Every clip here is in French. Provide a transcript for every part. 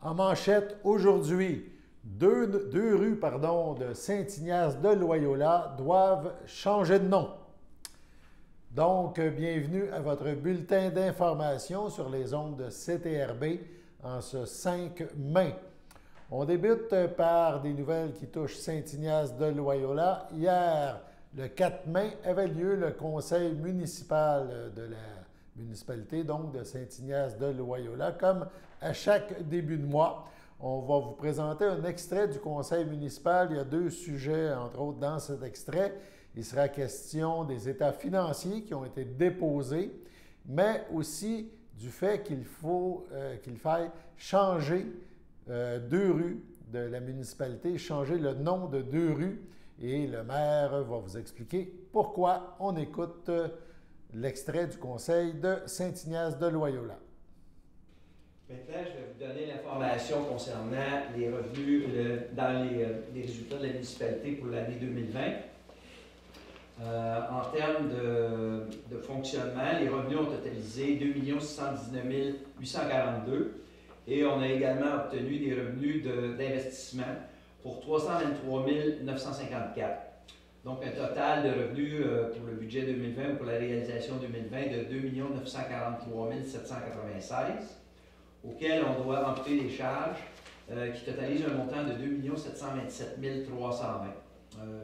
En manchette, aujourd'hui, deux rues de Saint-Ignace de Loyola doivent changer de nom. Donc, bienvenue à votre bulletin d'information sur les ondes de CTRB en ce 5 mai. On débute par des nouvelles qui touchent Saint-Ignace de Loyola. Hier, le 4 mai, avait lieu le conseil municipal de la municipalité, donc de Saint-Ignace de Loyola. Comme à chaque début de mois, on va vous présenter un extrait du conseil municipal. Il y a deux sujets, entre autres, dans cet extrait. Il sera question des états financiers qui ont été déposés, mais aussi du fait qu'il faille changer deux rues de la municipalité, changer le nom de deux rues. Et le maire va vous expliquer pourquoi. On écoute l'extrait du conseil de Saint-Ignace de Loyola. Maintenant, je vais vous donner l'information concernant les revenus dans les résultats de la municipalité pour l'année 2020. En termes de fonctionnement, les revenus ont totalisé 2 619 842 et on a également obtenu des revenus d'investissement pour 323 954. Donc, un total de revenus pour le budget 2020 ou pour la réalisation 2020 de 2 943 796, auquel on doit amputer des charges qui totalisent un montant de 2 727 320.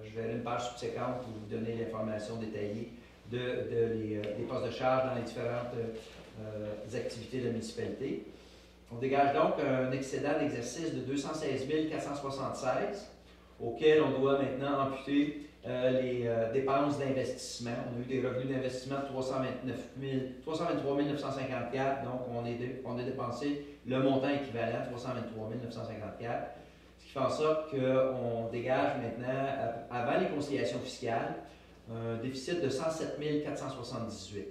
Je verrai une page subséquente pour vous donner l'information détaillée des postes de charge dans les différentes activités de la municipalité. On dégage donc un excédent d'exercice de 216 476, auquel on doit maintenant amputer les dépenses d'investissement. On a eu des revenus d'investissement de 323 954, donc on a dépensé le montant équivalent, 323 954, ce qui fait en sorte qu'on dégage maintenant, avant les conciliations fiscales, un déficit de 107 478.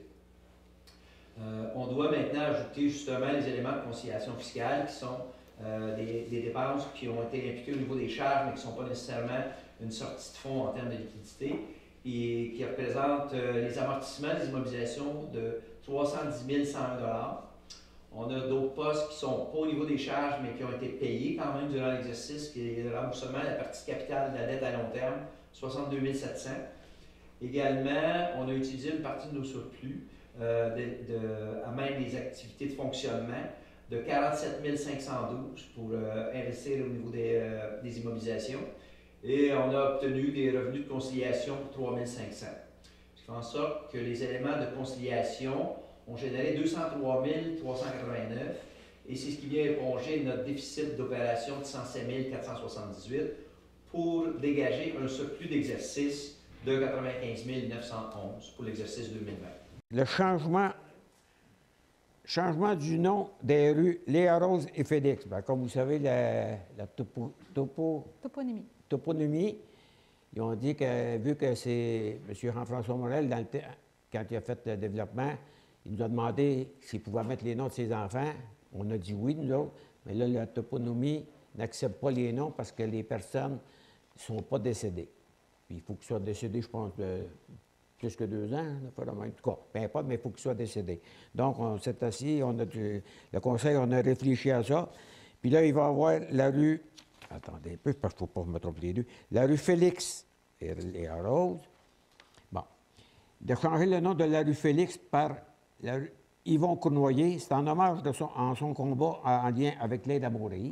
On doit maintenant ajouter justement les éléments de conciliation fiscale qui sont des dépenses qui ont été imputées au niveau des charges, mais qui ne sont pas nécessairement une sortie de fonds en termes de liquidité, et qui représentent les amortissements des immobilisations de 310 101 $. On a d'autres postes qui ne sont pas au niveau des charges, mais qui ont été payés quand même durant l'exercice, qui est le remboursement de la partie capitale de la dette à long terme, 62 700. Également, on a utilisé une partie de nos surplus à même des activités de fonctionnement de 47 512 pour investir au niveau des immobilisations. Et on a obtenu des revenus de conciliation pour 3 500. Ce qui fait en sorte que les éléments de conciliation ont généré 203 389 et c'est ce qui vient éponger notre déficit d'opération de 107 478 pour dégager un surplus d'exercice de 95 911 pour l'exercice 2020. Le changement du nom des rues Léa Rose et Félix. Bien, comme vous savez, la toponymie, ils ont dit que, vu que c'est M. Jean-François Morel, quand il a fait le développement, il nous a demandé s'il pouvait mettre les noms de ses enfants. On a dit oui, nous autres. Mais là, la toponymie n'accepte pas les noms parce que les personnes ne sont pas décédées. Puis il faut qu'ils soient décédés, je pense, plus que 2 ans, en tout cas, peu importe, mais il faut qu'ils soient décédés. Donc, on s'est assis, le conseil, on a réfléchi à ça. Puis là, il va y avoir la rue, attendez un peu, parce qu'il ne faut pas me tromper les deux, la rue Félix et Rose. Bon, de changer le nom de la rue Félix par la rue Yvon Cournoyer, c'est en hommage en son combat en lien avec l'aide à mourir.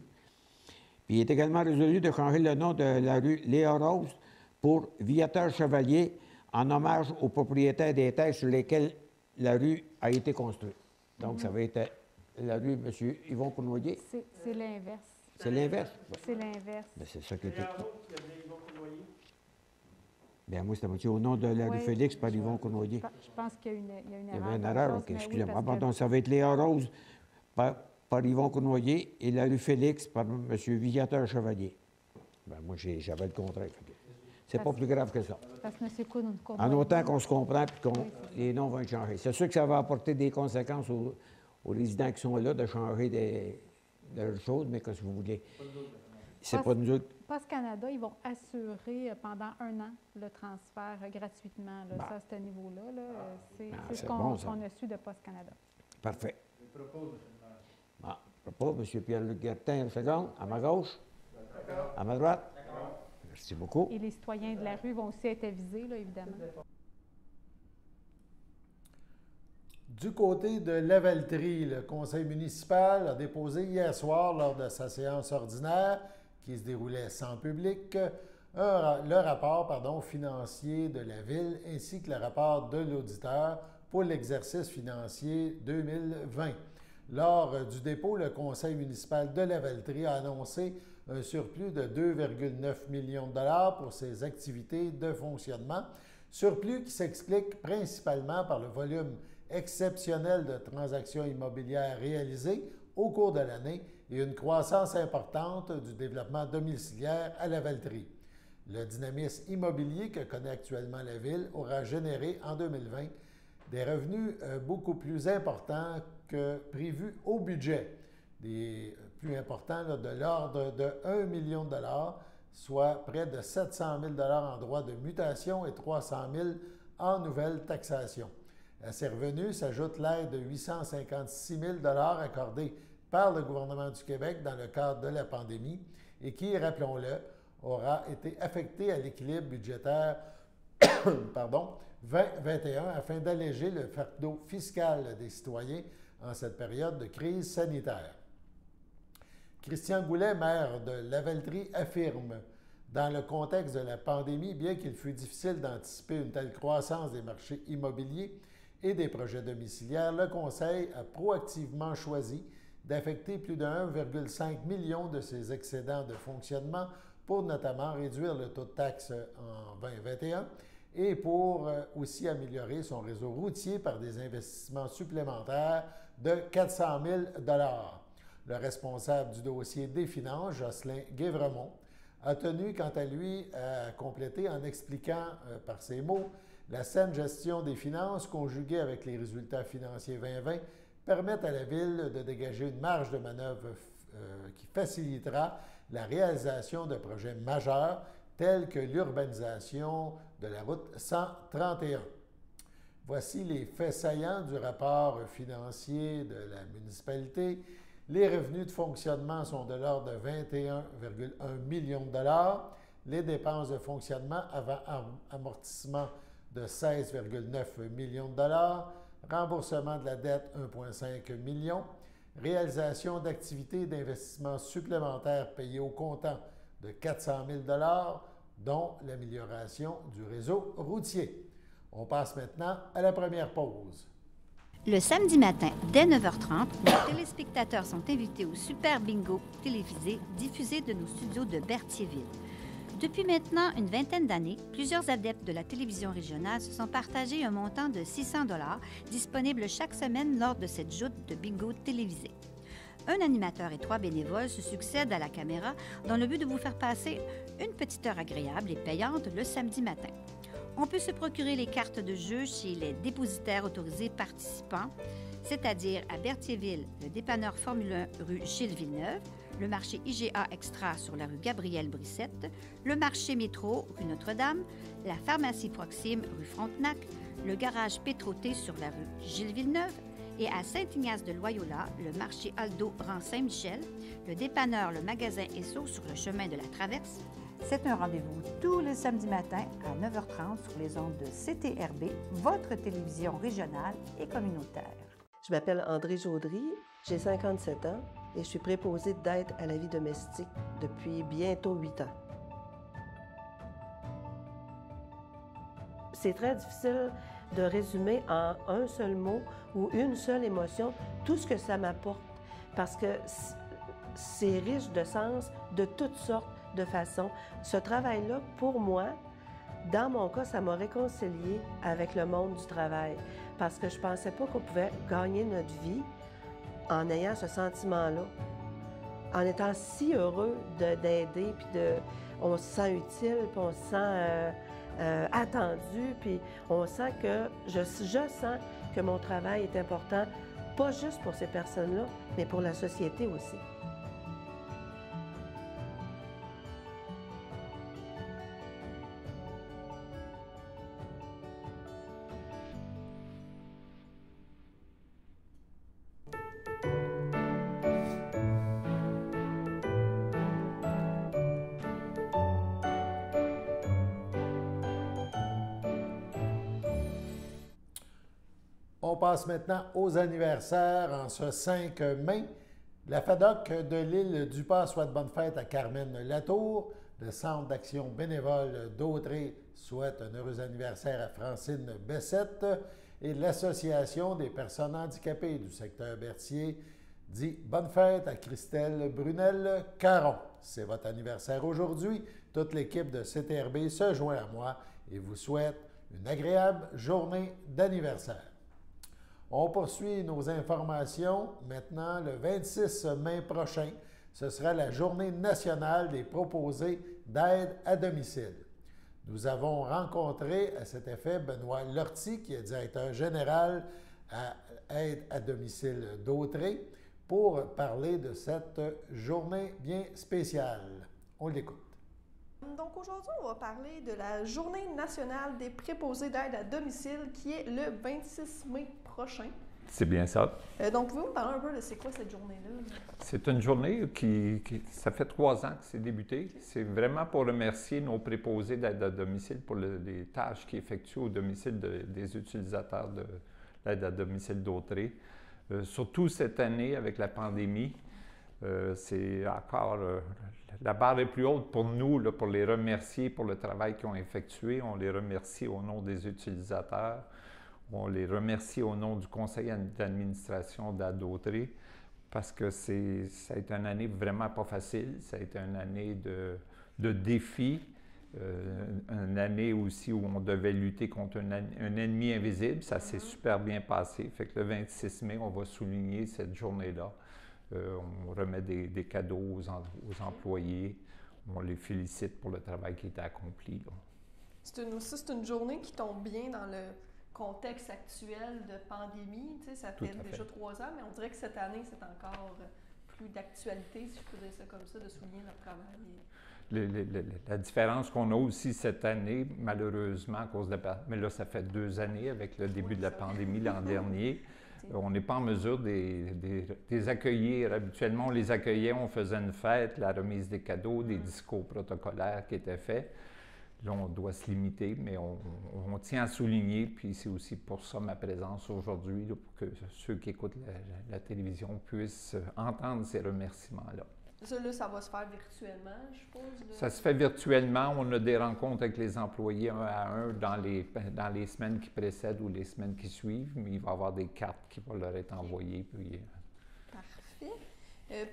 Puis il est également résolu de changer le nom de la rue Léa Rose pour Viateur Chevalier, en hommage aux propriétaires des terres sur lesquelles la rue a été construite. Donc, ça va être la rue M. Yvon Cournoyer. C'est l'inverse. C'est l'inverse? Oui. C'est l'inverse. C'est ça qui était. Bien, moi, c'était au nom de la rue Félix par Yvon Cournoyer. Je pense qu'il y a une erreur. Il y avait une erreur, OK, excusez-moi. Donc, ça va être Léa Rose par Yvon Cournoyer et la rue Félix par M. Viateur Chevalier. Bien, moi, j'avais le contraire. C'est pas plus grave que ça. Parce que M. Cournoyer. En autant qu'on se comprend et que les noms vont être changés. C'est sûr que ça va apporter des conséquences aux résidents qui sont là de changer des choses, mais qu'est-ce que vous voulez? C'est pas nous autres. Post Canada, ils vont assurer pendant 1 an le transfert gratuitement. Là. Ça, c'est à ce niveau-là. C'est ce qu'on a su de Post Canada. Parfait. Je sais pas, M. Pierre-Luc Gertin, second, à ma gauche. À ma droite. Merci beaucoup. Et les citoyens de la rue vont aussi être avisés, là, évidemment. Du côté de Lavaltrie, le conseil municipal a déposé hier soir, lors de sa séance ordinaire, qui se déroulait sans public, le rapport financier de la Ville ainsi que le rapport de l'auditeur pour l'exercice financier 2020. Lors du dépôt, le conseil municipal de Lavaltrie a annoncé un surplus de 2,9 millions de dollars pour ses activités de fonctionnement, surplus qui s'explique principalement par le volume exceptionnel de transactions immobilières réalisées au cours de l'année et une croissance importante du développement domiciliaire à Lavaltrie. Le dynamisme immobilier que connaît actuellement la Ville aura généré en 2020 des revenus beaucoup plus importants que prévu au budget, des plus importants là, de l'ordre de 1 million de dollars, soit près de 700 000 en droits de mutation et 300 000 en nouvelle taxation. À ces revenus s'ajoute l'aide de 856 000 accordée par le gouvernement du Québec dans le cadre de la pandémie et qui, rappelons-le, aura été affectée à l'équilibre budgétaire 2021 afin d'alléger le fardeau fiscal des citoyens en cette période de crise sanitaire. Christian Goulet, maire de Lavaltrie, affirme: dans le contexte de la pandémie, bien qu'il fût difficile d'anticiper une telle croissance des marchés immobiliers et des projets domiciliaires, le Conseil a proactivement choisi d'affecter plus de 1,5 million de ses excédents de fonctionnement pour notamment réduire le taux de taxe en 2021 et pour aussi améliorer son réseau routier par des investissements supplémentaires de 400 000 $. Le responsable du dossier des finances, Jocelyn Guévremont, a tenu quant à lui à compléter en expliquant par ses mots: la saine gestion des finances conjuguée avec les résultats financiers 2020 permettent à la Ville de dégager une marge de manœuvre qui facilitera la réalisation de projets majeurs tels que l'urbanisation de la route 131. Voici les faits saillants du rapport financier de la municipalité. Les revenus de fonctionnement sont de l'ordre de 21,1 millions de dollars. Les dépenses de fonctionnement avant amortissement de 16,9 millions de dollars. Remboursement de la dette 1,5 million. Réalisation d'activités d'investissement supplémentaires payées au comptant de 400 000 $, dont l'amélioration du réseau routier. On passe maintenant à la première pause. Le samedi matin, dès 9h30, les téléspectateurs sont invités au Super Bingo télévisé diffusé de nos studios de Berthierville. Depuis maintenant une vingtaine d'années, plusieurs adeptes de la télévision régionale se sont partagés un montant de 600 $ disponible chaque semaine lors de cette joute de bingo télévisé. Un animateur et 3 bénévoles se succèdent à la caméra dans le but de vous faire passer une petite heure agréable et payante le samedi matin. On peut se procurer les cartes de jeu chez les dépositaires autorisés participants, c'est-à-dire à Berthierville, le dépanneur Formule 1 rue Gilles Villeneuve, le marché IGA Extra sur la rue Gabrielle Brissette, le marché Métro rue Notre-Dame, la pharmacie Proxime rue Frontenac, le garage Pétroté sur la rue Gilles Villeneuve et à Saint-Ignace de Loyola, le marché Aldo rang Saint-Michel, le dépanneur Le Magasin Esso sur le chemin de la Traverse. C'est un rendez-vous tous les samedis matins à 9h30 sur les ondes de CTRB, votre télévision régionale et communautaire. Je m'appelle André Jaudry, j'ai 57 ans et je suis préposée d'aide à la vie domestique depuis bientôt 8 ans. C'est très difficile de résumer en un seul mot ou une seule émotion tout ce que ça m'apporte parce que c'est riche de sens de toutes sortes de façons. Ce travail-là, pour moi, dans mon cas, ça m'a réconcilié avec le monde du travail parce que je ne pensais pas qu'on pouvait gagner notre vie en ayant ce sentiment-là, en étant si heureux d'aider, puis on se sent utile, puis on se sent attendu, puis on sent que, je sens que mon travail est important, pas juste pour ces personnes-là, mais pour la société aussi. On passe maintenant aux anniversaires en ce 5 mai. La FADOC de l'île du Pas souhaite bonne fête à Carmen Latour. Le Centre d'action bénévole d'Autrey souhaite un heureux anniversaire à Francine Bessette. Et l'Association des personnes handicapées du secteur Berthier dit bonne fête à Christelle Brunel-Caron. C'est votre anniversaire aujourd'hui. Toute l'équipe de CTRB se joint à moi et vous souhaite une agréable journée d'anniversaire. On poursuit nos informations. Maintenant, le 26 mai prochain, ce sera la Journée nationale des proposés d'aide à domicile. Nous avons rencontré à cet effet Benoît Lortie, qui est directeur général à Aide à domicile d'Autrey, pour parler de cette journée bien spéciale. On l'écoute. Donc aujourd'hui, on va parler de la Journée nationale des préposés d'aide à domicile qui est le 26 mai prochain. C'est bien ça. Donc, pouvez-vous me parler un peu de c'est quoi cette journée-là? C'est une journée ça fait 3 ans que c'est débuté. C'est vraiment pour remercier nos préposés d'aide à domicile pour les tâches qu'ils effectuent au domicile des utilisateurs de l'aide à domicile d'Autrey. Surtout cette année avec la pandémie, c'est encore la barre est plus haute pour nous, là, pour les remercier pour le travail qu'ils ont effectué. On les remercie au nom des utilisateurs. On les remercie au nom du conseil d'administration d'Autrey parce que ça a été une année vraiment pas facile. Ça a été une année de défis, une année aussi où on devait lutter contre un ennemi invisible. Ça s'est super bien passé. Fait que le 26 mai, on va souligner cette journée-là. On remet des cadeaux aux employés. On les félicite pour le travail qui a été accompli. C'est une journée qui tombe bien dans le contexte actuel de pandémie. Tu sais, ça fait déjà 3 ans, mais on dirait que cette année, c'est encore plus d'actualité, si je peux dire ça comme ça, de souligner notre travail. La différence qu'on a aussi cette année, malheureusement, à cause de mais là, ça fait 2 années avec le début de la pandémie l'an dernier, on n'est pas en mesure de les accueillir. Habituellement, on les accueillait, on faisait une fête, la remise des cadeaux, des discours protocolaires qui étaient faits. Là, on doit se limiter, mais on tient à souligner, puis c'est aussi pour ça ma présence aujourd'hui, pour que ceux qui écoutent la télévision puissent entendre ces remerciements-là. Ça, là, ça va se faire virtuellement, je suppose? Là. Ça se fait virtuellement. On a des rencontres avec les employés un à un dans les semaines qui précèdent ou les semaines qui suivent, mais il va y avoir des cartes qui vont leur être envoyées. Puis... Parfait.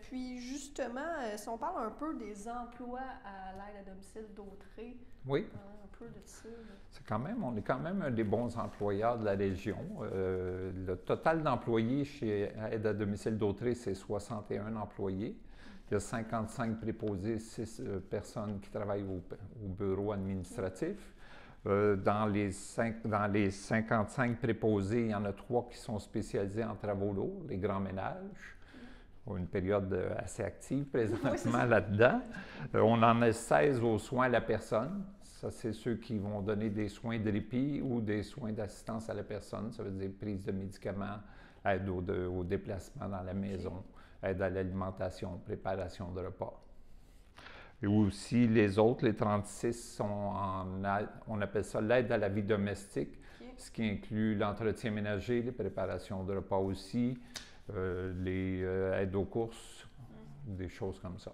Puis justement, si on parle un peu des emplois à l'aide à domicile d'Autrey, oui. Un peu de ça. On est quand même un des bons employeurs de la région. Le total d'employés chez Aide à domicile d'Autrey, c'est 61 employés. Il y a 55 préposés, 6 personnes qui travaillent au bureau administratif. Dans les 55 préposés, il y en a 3 qui sont spécialisés en travaux lourds, les grands ménages. On a une période assez active présentement là-dedans. On en a 16 aux soins à la personne. Ça, c'est ceux qui vont donner des soins de répit ou des soins d'assistance à la personne. Ça veut dire prise de médicaments, aide au déplacement dans la maison, aide à l'alimentation, préparation de repas. Et aussi, les autres, les 36, sont on appelle ça l'aide à la vie domestique, ce qui inclut l'entretien ménager, les préparations de repas aussi, les aides aux courses, des choses comme ça.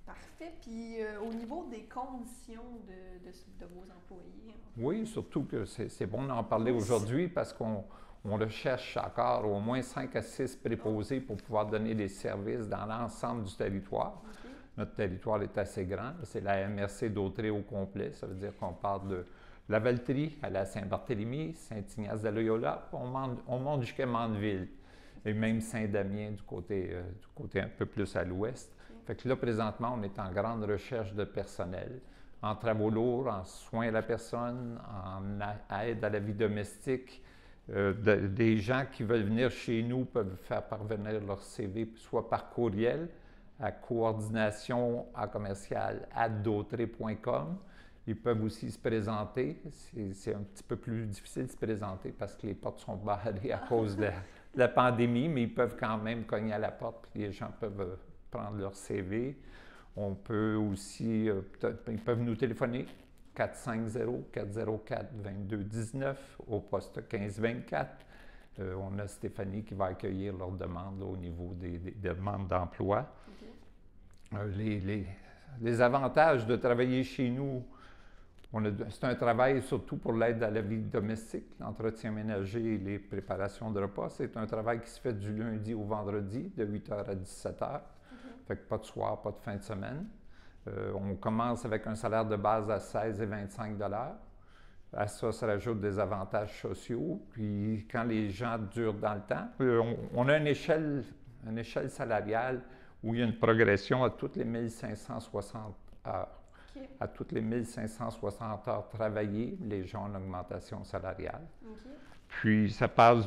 Parfait. Puis au niveau des conditions de vos employés? Oui, surtout que c'est bon d'en parler aujourd'hui parce qu'on recherche encore au moins 5 à 6 préposés pour pouvoir donner des services dans l'ensemble du territoire. Okay. Notre territoire est assez grand. C'est la MRC d'Autrey au complet. Ça veut dire qu'on part de la Valtrie à la Saint-Barthélemy, Saint-Ignace-de-Loyola, on monte jusqu'à Mandeville. Et même Saint-Damien du côté un peu plus à l'ouest. Fait que là, présentement, on est en grande recherche de personnel, en travaux lourds, en soins à la personne, en aide à la vie domestique. Des gens qui veulent venir chez nous peuvent faire parvenir leur CV soit par courriel à coordination@dautrey.com. Ils peuvent aussi se présenter. C'est un petit peu plus difficile de se présenter parce que les portes sont barrées à cause de la pandémie, mais ils peuvent quand même cogner à la porte puis les gens peuvent prendre leur CV. On peut aussi, ils peuvent nous téléphoner 450-404-2219 au poste 1524. On a Stéphanie qui va accueillir leurs demandes là, au niveau des demandes d'emploi. Les avantages de travailler chez nous, c'est un travail surtout pour l'aide à la vie domestique, l'entretien ménager et les préparations de repas. C'est un travail qui se fait du lundi au vendredi, de 8h à 17h. Fait que pas de soir, pas de fin de semaine. On commence avec un salaire de base à 16,25 $. À ça se rajoutent des avantages sociaux. Puis quand les gens durent dans le temps, on a une échelle salariale où il y a une progression à toutes les 1560 heures. Okay. À toutes les 1560 heures travaillées, les gens ont une augmentation salariale. Okay. Puis ça passe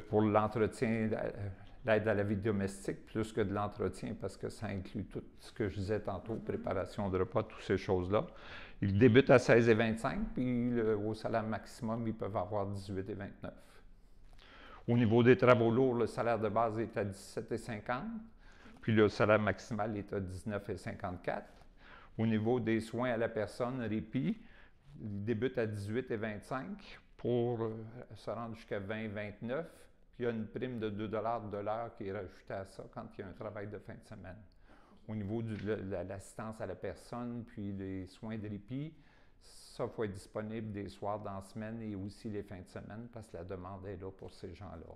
pour l'entretien, l'aide à la vie domestique, plus que de l'entretien, parce que ça inclut tout ce que je disais tantôt, préparation de repas, toutes ces choses-là. Ils débutent à 16,25 puis au salaire maximum, ils peuvent avoir 18,29. Au niveau des travaux lourds, le salaire de base est à 17,50. Puis le salaire maximal est à 19,54. Au niveau des soins à la personne, répit, il débute à 18,25 pour se rendre jusqu'à 20,29. Puis il y a une prime de 2 $ de l'heure qui est rajoutée à ça quand il y a un travail de fin de semaine. Au niveau de l'assistance à la personne, puis les soins de répit, ça, il faut être disponible des soirs dans la semaine et aussi les fins de semaine parce que la demande est là pour ces gens-là.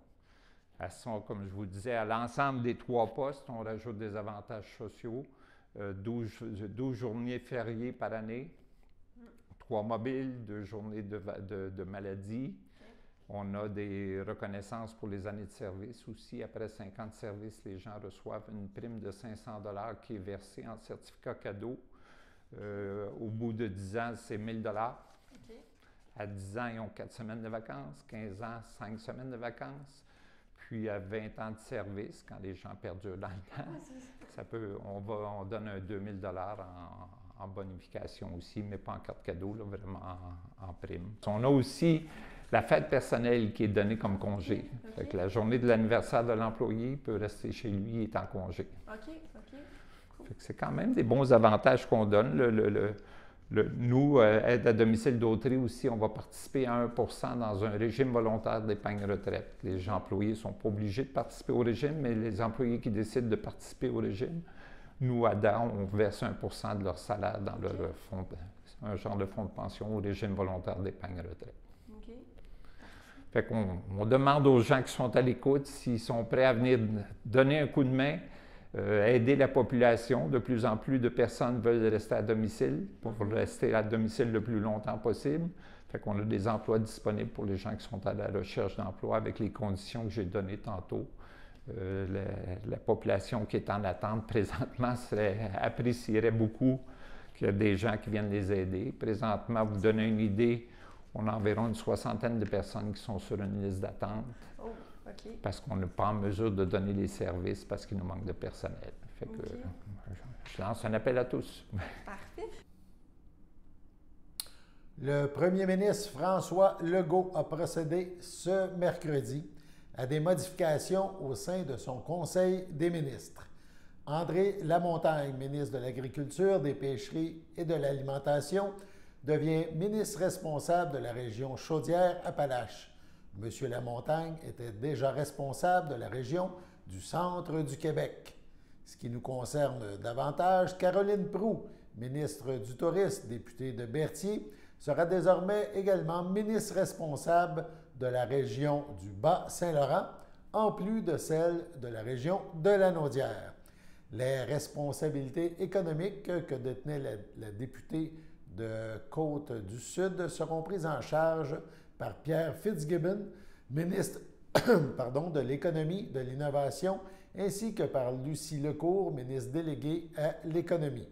Comme je vous disais, à l'ensemble des 3 postes, on rajoute des avantages sociaux, 12 journées fériées par année, 3 mobiles, 2 journées de maladie. On a des reconnaissances pour les années de service aussi. Après 5 ans de service, les gens reçoivent une prime de 500 $ qui est versée en certificat cadeau. Au bout de 10 ans, c'est 1 000 $. Okay. À 10 ans, ils ont 4 semaines de vacances. 15 ans, 5 semaines de vacances. Puis à 20 ans de service, quand les gens perdurent dans le temps, on donne un 2 000 $ en bonification aussi, mais pas en carte cadeau, là, vraiment en prime. On a aussi la fête personnelle qui est donnée comme congé. Okay. Fait que la journée de l'anniversaire de l'employé peut rester chez lui, il est en congé. OK. Cool. Fait que c'est quand même des bons avantages qu'on donne. Nous, Aide à domicile d'autrui aussi, on va participer à 1% dans un régime volontaire d'épargne retraite. Les employés ne sont pas obligés de participer au régime, mais les employés qui décident de participer au régime, nous, à DAO, on verse 1% de leur salaire dans leur fonds, un genre de fonds de pension au régime volontaire d'épargne retraite. OK. Fait qu'on demande aux gens qui sont à l'écoute s'ils sont prêts à venir donner un coup de main, aider la population. De plus en plus de personnes veulent rester à domicile pour rester à domicile le plus longtemps possible. Fait qu'on a des emplois disponibles pour les gens qui sont à la recherche d'emploi avec les conditions que j'ai données tantôt. La population qui est en attente présentement apprécierait beaucoup qu'il y ait des gens qui viennent les aider. Présentement, vous donner une idée, on a environ une 60aine de personnes qui sont sur une liste d'attente. Oh. Okay. Parce qu'on n'est pas en mesure de donner les services parce qu'il nous manque de personnel. Fait que, je lance un appel à tous. Parfait. Le premier ministre François Legault a procédé ce mercredi à des modifications au sein de son Conseil des ministres. André Lamontagne, ministre de l'Agriculture, des Pêcheries et de l'Alimentation, devient ministre responsable de la région Chaudière-Appalaches. M. Lamontagne était déjà responsable de la région du centre du Québec. Ce qui nous concerne davantage, Caroline Proulx, ministre du Tourisme, députée de Berthier, sera désormais également ministre responsable de la région du Bas-Saint-Laurent, en plus de celle de la région de Lanaudière. Les responsabilités économiques que détenait la députée de Côte-du-Sud seront prises en charge par Pierre Fitzgibbon, ministre de l'Économie, de l'Innovation, ainsi que par Lucie Lecourt, ministre déléguée à l'Économie.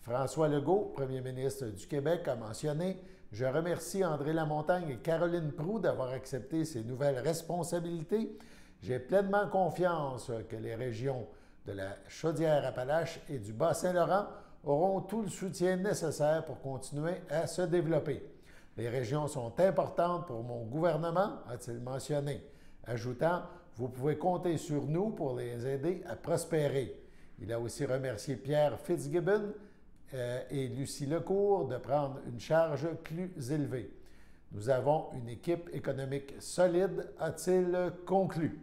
François Legault, premier ministre du Québec, a mentionné « Je remercie André Lamontagne et Caroline Proulx d'avoir accepté ces nouvelles responsabilités. J'ai pleinement confiance que les régions de la Chaudière-Appalaches et du Bas-Saint-Laurent auront tout le soutien nécessaire pour continuer à se développer. Les régions sont importantes pour mon gouvernement, a-t-il mentionné, ajoutant « Vous pouvez compter sur nous pour les aider à prospérer ». Il a aussi remercié Pierre Fitzgibbon et Lucie Lecourt de prendre une charge plus élevée. Nous avons une équipe économique solide, a-t-il conclu.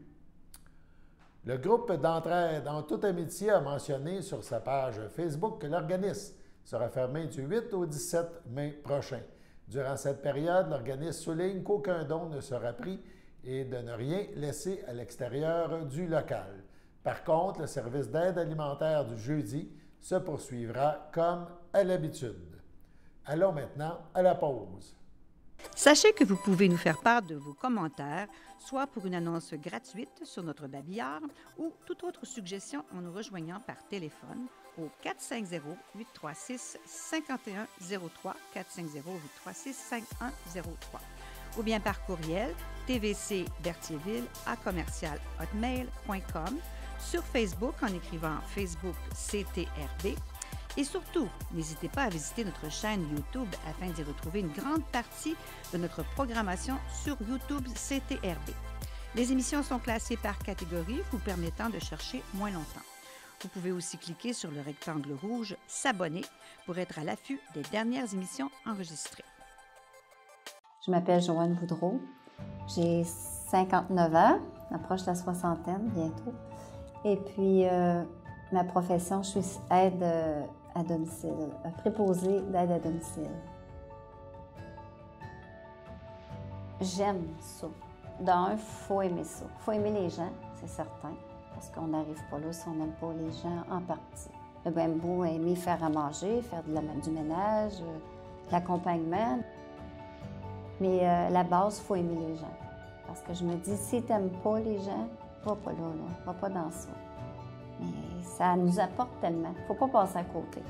Le groupe d'entraide en toute amitié a mentionné sur sa page Facebook que l'organisme sera fermé du 8 au 17 mai prochain. Durant cette période, l'organisme souligne qu'aucun don ne sera pris et de ne rien laisser à l'extérieur du local. Par contre, le service d'aide alimentaire du jeudi se poursuivra comme à l'habitude. Allons maintenant à la pause. Sachez que vous pouvez nous faire part de vos commentaires, soit pour une annonce gratuite sur notre babillard ou toute autre suggestion en nous rejoignant par téléphone au 450-836-5103, 450-836-5103, ou bien par courriel tvcberthierville@hotmail.com, sur Facebook en écrivant Facebook CTRB. Et surtout, n'hésitez pas à visiter notre chaîne YouTube afin d'y retrouver une grande partie de notre programmation sur YouTube CTRB. Les émissions sont classées par catégorie, vous permettant de chercher moins longtemps. Vous pouvez aussi cliquer sur le rectangle rouge « S'abonner » pour être à l'affût des dernières émissions enregistrées. Je m'appelle Joanne Boudreau. J'ai 59 ans, approche de la soixantaine bientôt. Et puis, ma profession, je suis aide à domicile, préposée d'aide à domicile. J'aime ça. D'un, il faut aimer ça. Il faut aimer les gens, c'est certain, parce qu'on n'arrive pas là si on n'aime pas les gens en partie. Le bien beau aimer faire à manger, faire du ménage, de l'accompagnement. Mais la base, il faut aimer les gens. Parce que je me dis, si tu n'aimes pas les gens, va pas là, va pas dans ça. Mais ça nous apporte tellement. Il ne faut pas passer à côté.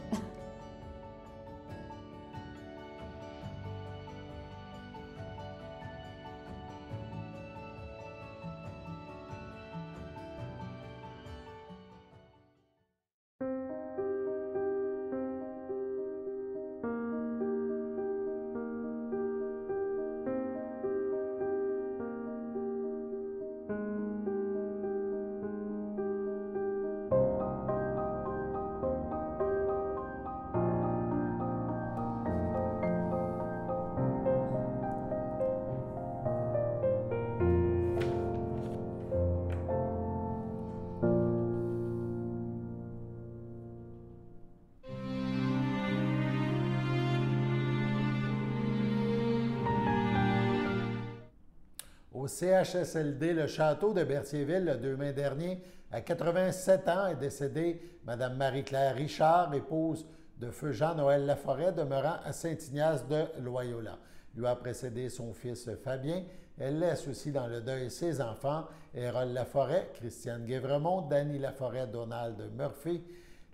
Au CHSLD, le château de Berthierville, le 2 mai dernier, à 87 ans, est décédée Mme Marie-Claire Richard, épouse de feu Jean-Noël Laforêt, demeurant à Saint-Ignace de Loyola. Lui a précédé son fils Fabien. Elle laisse aussi dans le deuil ses enfants, Hérole Laforêt, Christiane Guévremont, Danny Laforêt, Donald Murphy,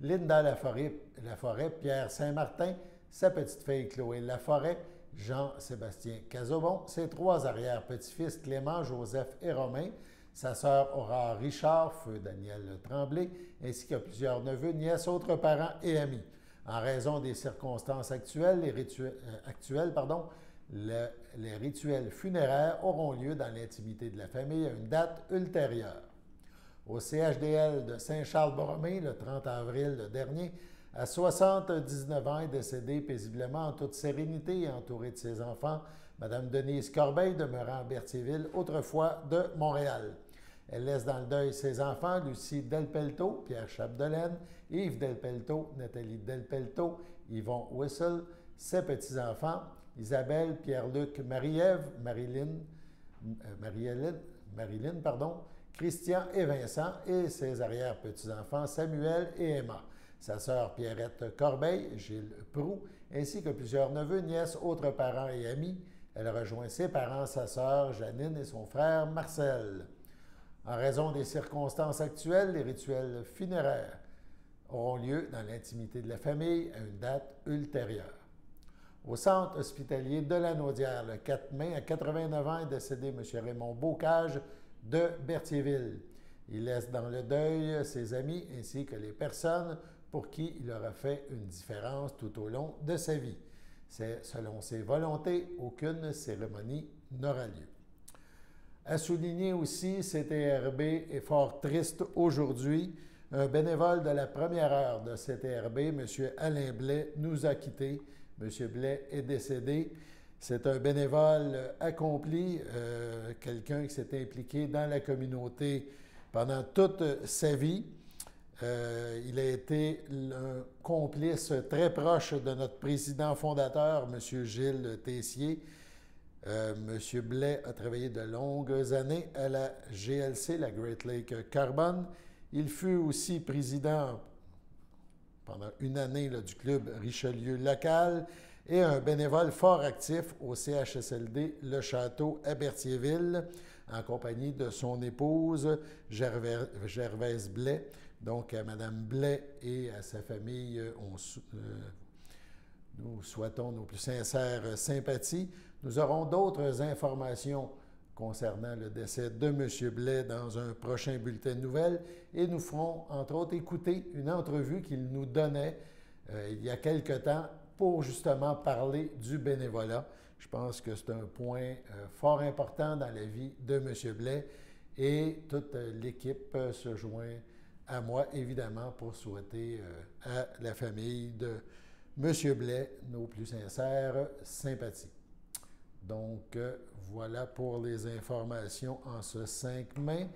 Linda Laforêt, Pierre Saint-Martin, sa petite-fille Chloé Laforêt, Jean-Sébastien Cazobon, ses trois arrière-petits-fils Clément, Joseph et Romain, sa sœur Aurore Richard, feu Daniel Tremblay, ainsi que plusieurs neveux, nièces, autres parents et amis. En raison des circonstances actuelles, les rituels funéraires auront lieu dans l'intimité de la famille à une date ultérieure. Au CHDL de Saint-Charles-Borromée, le 30 avril dernier, à 79 ans, est décédée paisiblement en toute sérénité et entourée de ses enfants, Mme Denise Corbeil, demeurant à Berthierville, autrefois de Montréal. Elle laisse dans le deuil ses enfants, Lucie Delpelto, Pierre Chapdelaine, Yves Delpelto, Nathalie Delpelto, Yvon Whistle, ses petits-enfants, Isabelle, Pierre-Luc, Marie-Ève, Marilyn, Christian et Vincent, et ses arrière-petits-enfants, Samuel et Emma. Sa sœur Pierrette Corbeil, Gilles Proux, ainsi que plusieurs neveux, nièces, autres parents et amis. Elle rejoint ses parents, sa sœur Janine et son frère Marcel. En raison des circonstances actuelles, les rituels funéraires auront lieu dans l'intimité de la famille à une date ultérieure. Au centre hospitalier de la Naudière, le 4 mai, à 89 ans, est décédé M. Raymond Bocage de Berthierville. Il laisse dans le deuil ses amis ainsi que les personnes pour qui il aura fait une différence tout au long de sa vie. C'est selon ses volontés, aucune cérémonie n'aura lieu. À souligner aussi, CTRB est fort triste aujourd'hui. Un bénévole de la première heure de CTRB, M. Alain Blais, nous a quittés. M. Blais est décédé. C'est un bénévole accompli, quelqu'un qui s'est impliqué dans la communauté pendant toute sa vie. Il a été un complice très proche de notre président fondateur, M. Gilles Tessier. M. Blais a travaillé de longues années à la GLC, la Great Lake Carbon. Il fut aussi président pendant une année là, du club Richelieu local et un bénévole fort actif au CHSLD Le Château à Berthierville, en compagnie de son épouse Gervaise Blais. Donc, à Mme Blais et à sa famille, nous souhaitons nos plus sincères sympathies. Nous aurons d'autres informations concernant le décès de M. Blais dans un prochain bulletin de nouvelles et nous ferons, entre autres, écouter une entrevue qu'il nous donnait il y a quelque temps pour justement parler du bénévolat. Je pense que c'est un point fort important dans la vie de M. Blais et toute l'équipe se joint à moi, évidemment, pour souhaiter à la famille de M. Blais nos plus sincères sympathies. Donc, voilà pour les informations en ce 5 mai.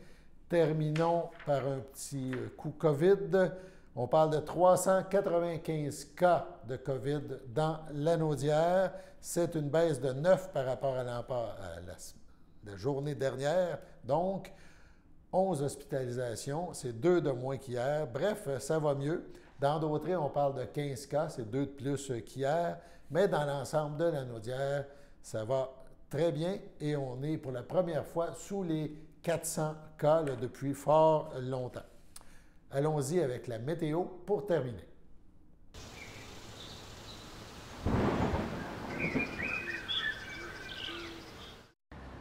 Terminons par un petit coup COVID. On parle de 395 cas de COVID dans l'Anaudière. C'est une baisse de 9 par rapport à la journée dernière. Donc, 11 hospitalisations, c'est 2 de moins qu'hier. Bref, ça va mieux. Dans Dautrey, on parle de 15 cas, c'est 2 de plus qu'hier. Mais dans l'ensemble de l'Anaudière, ça va très bien et on est pour la première fois sous les 400 cas là, depuis fort longtemps. Allons-y avec la météo pour terminer.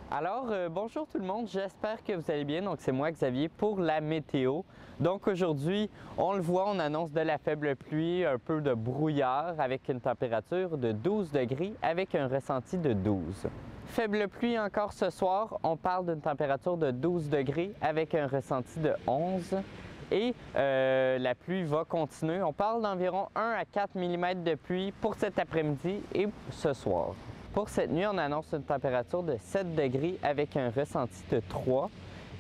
Alors, bonjour tout le monde, j'espère que vous allez bien. Donc, c'est moi, Xavier, pour la météo. Donc, aujourd'hui, on le voit, on annonce de la faible pluie, un peu de brouillard avec une température de 12 degrés avec un ressenti de 12. Faible pluie encore ce soir, on parle d'une température de 12 degrés avec un ressenti de 11. Et la pluie va continuer. On parle d'environ 1 à 4 mm de pluie pour cet après-midi et ce soir. Pour cette nuit, on annonce une température de 7 degrés avec un ressenti de 3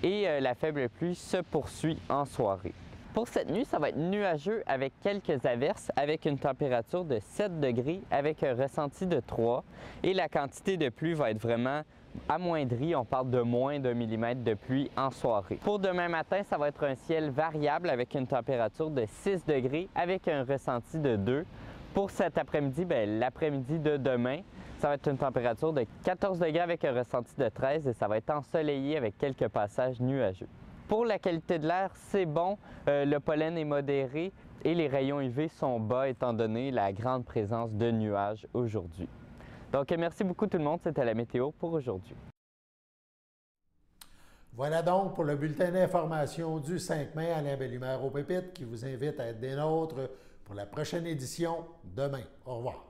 et la faible pluie se poursuit en soirée. Pour cette nuit, ça va être nuageux avec quelques averses avec une température de 7 degrés avec un ressenti de 3 et la quantité de pluie va être vraiment amoindrie. On parle de moins d'1 mm de pluie en soirée. Pour demain matin, ça va être un ciel variable avec une température de 6 degrés avec un ressenti de 2. Pour cet après-midi, l'après-midi de demain, ça va être une température de 14 degrés avec un ressenti de 13 et ça va être ensoleillé avec quelques passages nuageux. Pour la qualité de l'air, c'est bon, le pollen est modéré et les rayons UV sont bas étant donné la grande présence de nuages aujourd'hui. Donc, merci beaucoup tout le monde, c'était la météo pour aujourd'hui. Voilà donc pour le bulletin d'information du 5 mai, Alain Bellumeur aux Pépites qui vous invite à être des nôtres pour la prochaine édition demain. Au revoir.